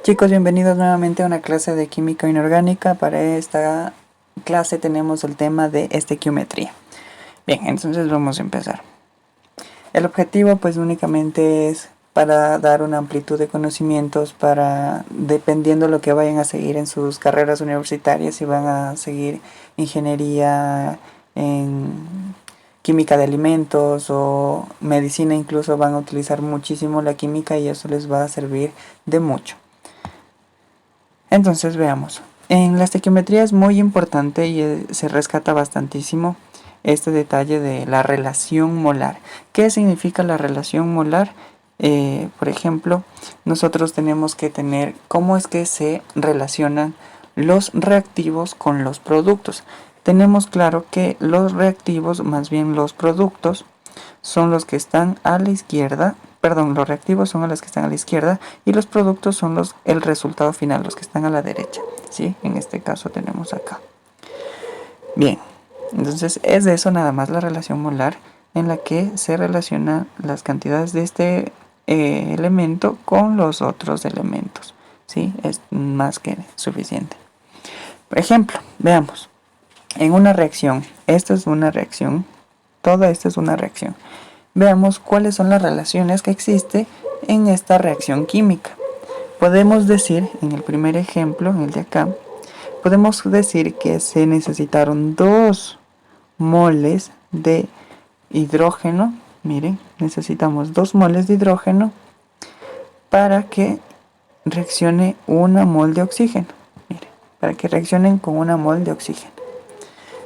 Chicos, bienvenidos nuevamente a una clase de química inorgánica. Para esta clase tenemos el tema de estequiometría. Bien, entonces vamos a empezar. El objetivo pues únicamente es para dar una amplitud de conocimientos para, dependiendo de lo que vayan a seguir en sus carreras universitarias, si van a seguir ingeniería en química de alimentos o medicina, incluso van a utilizar muchísimo la química y eso les va a servir de mucho. Entonces veamos. En la estequiometría es muy importante y se rescata bastantísimo este detalle de la relación molar. ¿Qué significa la relación molar? Por ejemplo, nosotros tenemos que tener cómo es que se relacionan los reactivos con los productos. Tenemos claro que los reactivos, más bien los productos, son los que están a la izquierda. Perdón, los reactivos son los que están a la izquierda y los productos son el resultado final, los que están a la derecha. ¿Sí? En este caso tenemos acá. Bien, entonces es de eso nada más la relación molar en la que se relacionan las cantidades de este elemento con los otros elementos. ¿Sí? Es más que suficiente. Por ejemplo, veamos. En una reacción, esta es una reacción, toda esta es una reacción. Veamos cuáles son las relaciones que existen en esta reacción química. Podemos decir, en el primer ejemplo, en el de acá, podemos decir que se necesitaron 2 moles de hidrógeno. Miren, necesitamos 2 moles de hidrógeno para que reaccione 1 mol de oxígeno. Miren, para que reaccionen con 1 mol de oxígeno.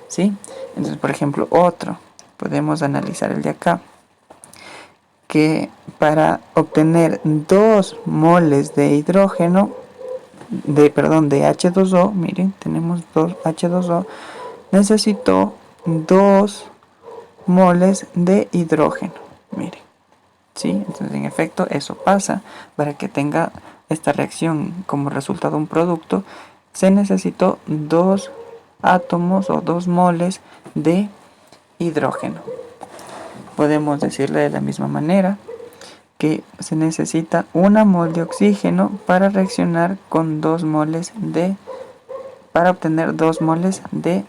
¿Sí? Entonces, por ejemplo, otro, podemos analizar el de acá, que para obtener 2 moles de hidrógeno, de H2O, miren, tenemos 2 H2O, necesito 2 moles de hidrógeno, miren, ¿sí? Entonces, en efecto, eso pasa. Para que tenga esta reacción como resultado un producto, se necesitó 2 átomos o 2 moles de hidrógeno. Podemos decirle de la misma manera que se necesita 1 mol de oxígeno para reaccionar con 2 moles para obtener 2 moles de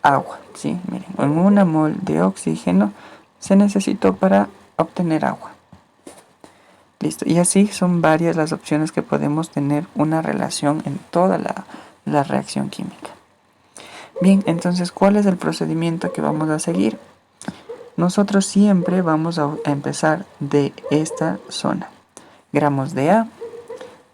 agua. ¿Sí? Miren, en 1 mol de oxígeno se necesitó para obtener agua. Listo. Y así son varias las opciones que podemos tener una relación en toda la reacción química. Bien, entonces, ¿cuál es el procedimiento que vamos a seguir? Nosotros siempre vamos a empezar de esta zona. Gramos de A.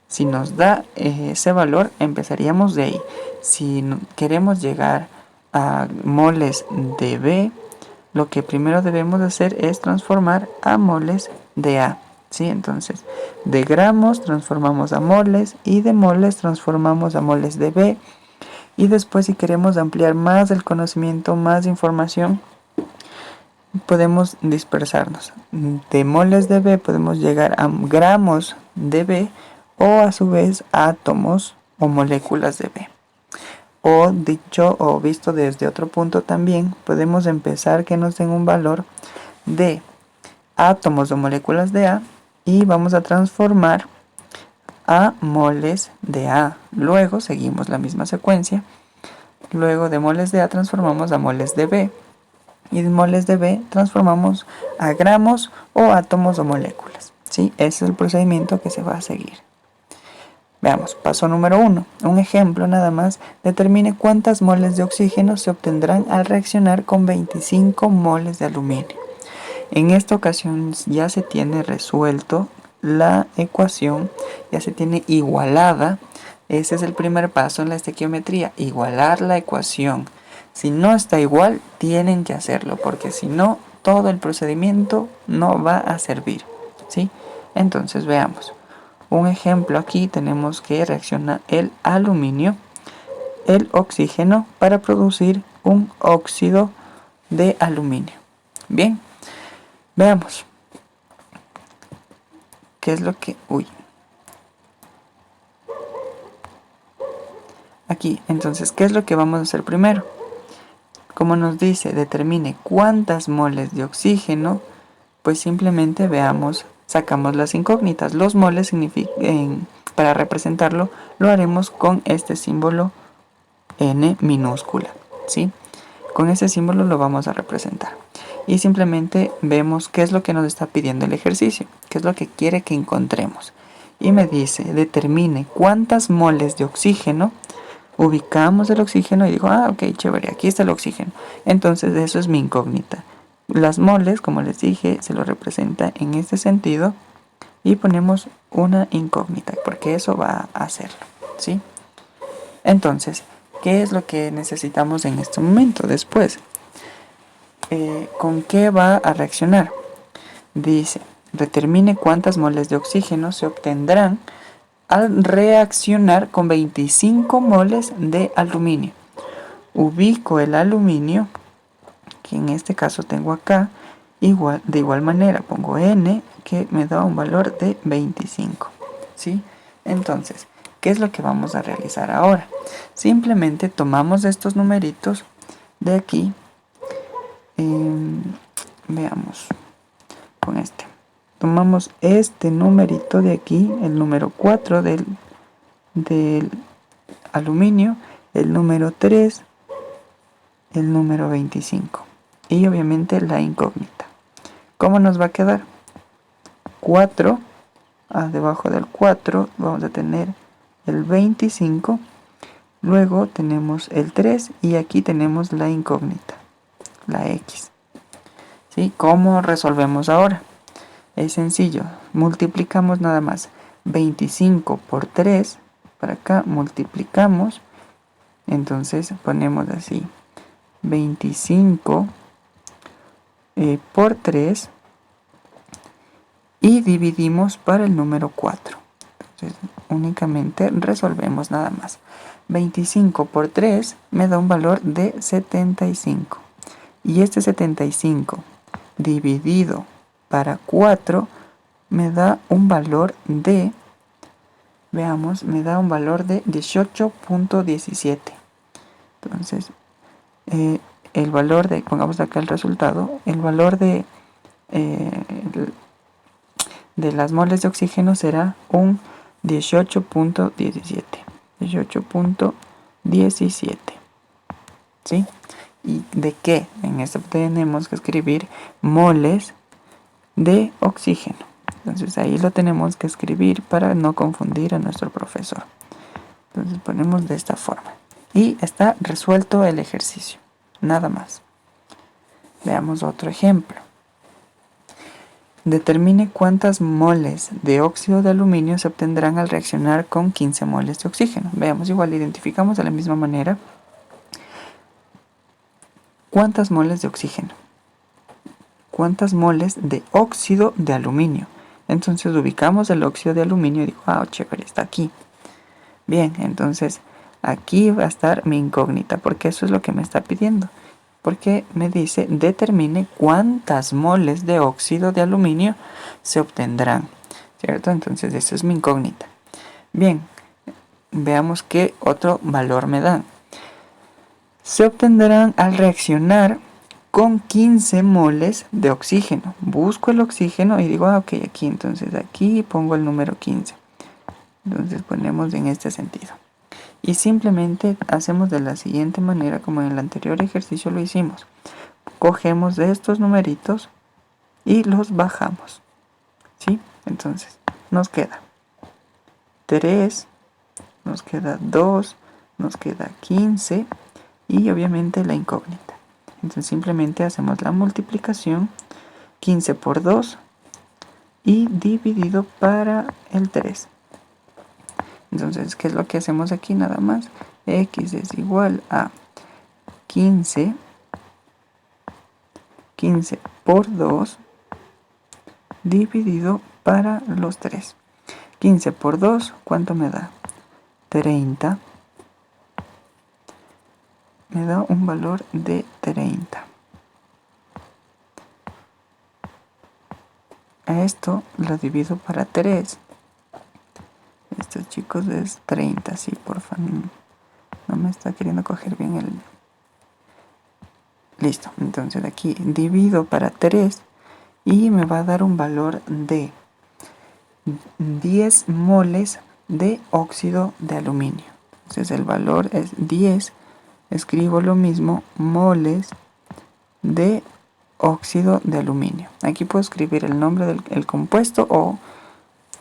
Si nos da ese valor, empezaríamos de ahí. Si queremos llegar a moles de B, lo que primero debemos hacer es transformar a moles de A. ¿Sí? Entonces, de gramos transformamos a moles y de moles transformamos a moles de B. Y después, si queremos ampliar más el conocimiento, más información, podemos dispersarnos. De moles de B podemos llegar a gramos de B o a su vez átomos o moléculas de B. O dicho o visto desde otro punto también, podemos empezar que nos den un valor de átomos o moléculas de A y vamos a transformar a moles de A. Luego seguimos la misma secuencia. Luego de moles de A transformamos a moles de B. Y de moles de B transformamos a gramos o átomos o moléculas. ¿Sí? Ese es el procedimiento que se va a seguir. Veamos, paso número 1. Un ejemplo nada más. Determine cuántas moles de oxígeno se obtendrán al reaccionar con 25 moles de aluminio. En esta ocasión ya se tiene resuelto la ecuación, ya se tiene igualada. Ese es el primer paso en la estequiometría, igualar la ecuación. Si no está igual, tienen que hacerlo, porque si no, todo el procedimiento no va a servir. ¿Sí? Entonces veamos. Un ejemplo aquí tenemos que reacciona el aluminio, el oxígeno para producir un óxido de aluminio. Bien, veamos. ¿Qué es lo que... Aquí, entonces, ¿qué es lo que vamos a hacer primero? Como nos dice, determine cuántas moles de oxígeno, pues simplemente veamos, sacamos las incógnitas. Los moles para representarlo lo haremos con este símbolo N minúscula, ¿sí? Con ese símbolo lo vamos a representar. Y simplemente vemos qué es lo que nos está pidiendo el ejercicio, qué es lo que quiere que encontremos. Y me dice, determine cuántas moles de oxígeno. Ubicamos el oxígeno y digo, ok, chévere, aquí está el oxígeno. Entonces eso es mi incógnita. Las moles, como les dije, se lo representa en este sentido y ponemos una incógnita, porque eso va a hacerlo, ¿sí? Entonces, ¿qué es lo que necesitamos en este momento? Después, ¿con qué va a reaccionar? Dice, determine cuántas moles de oxígeno se obtendrán al reaccionar con 25 moles de aluminio. Ubico el aluminio, que en este caso tengo acá, de igual manera pongo N, que me da un valor de 25, ¿sí? Entonces, ¿qué es lo que vamos a realizar ahora? Simplemente tomamos estos numeritos de aquí, veamos, con este. Tomamos este numerito de aquí, el número 4 del aluminio, el número 3, el número 25 y obviamente la incógnita. ¿Cómo nos va a quedar? 4, debajo del 4 vamos a tener el 25, luego tenemos el 3 y aquí tenemos la incógnita, la X. ¿Sí? ¿Cómo resolvemos ahora? Es sencillo, multiplicamos nada más 25 por 3, para acá multiplicamos, entonces ponemos así 25 por 3 y dividimos para el número 4. Entonces únicamente resolvemos nada más. 25 por 3 me da un valor de 75. Y este 75 dividido para 4 me da un valor de, veamos, me da un valor de 18.17. Entonces, el valor de, pongamos acá el resultado, el valor de las moles de oxígeno será un 18.17. 18.17. ¿Sí? ¿Y de qué? En esto tenemos que escribir moles de oxígeno. Entonces ahí lo tenemos que escribir para no confundir a nuestro profesor. Entonces ponemos de esta forma. Y está resuelto el ejercicio. Nada más. Veamos otro ejemplo. Determine cuántas moles de óxido de aluminio se obtendrán al reaccionar con 15 moles de oxígeno. Veamos, igual identificamos de la misma manera. ¿Cuántas moles de oxígeno? ¿Cuántas moles de óxido de aluminio? Entonces ubicamos el óxido de aluminio y digo, chévere, está aquí. Bien, entonces aquí va a estar mi incógnita, porque eso es lo que me está pidiendo. Porque me dice, determine cuántas moles de óxido de aluminio se obtendrán, ¿cierto? Entonces esa es mi incógnita. Bien, veamos qué otro valor me dan. Se obtendrán al reaccionar con 15 moles de oxígeno. Busco el oxígeno y digo, ok, aquí, entonces aquí pongo el número 15. Entonces ponemos en este sentido. Y simplemente hacemos de la siguiente manera como en el anterior ejercicio lo hicimos. Cogemos de estos numeritos y los bajamos. ¿Sí? Entonces nos queda 3, nos queda 2, nos queda 15 y obviamente la incógnita. Entonces simplemente hacemos la multiplicación, 15 por 2 y dividido para el 3. Entonces, ¿qué es lo que hacemos aquí? Nada más, x es igual a 15 por 2 dividido para los 3. 15 por 2, ¿cuánto me da? 30. Me da un valor de 30. A esto lo divido para 3. Estos chicos es 30, sí, porfa. No me está queriendo coger bien el... Listo, entonces aquí divido para 3 y me va a dar un valor de 10 moles de óxido de aluminio. Entonces el valor es 10. Escribo lo mismo, moles de óxido de aluminio. Aquí puedo escribir el nombre del compuesto o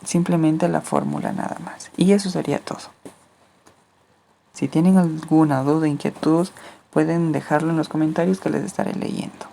simplemente la fórmula nada más. Y eso sería todo. Si tienen alguna duda o inquietud, pueden dejarlo en los comentarios que les estaré leyendo.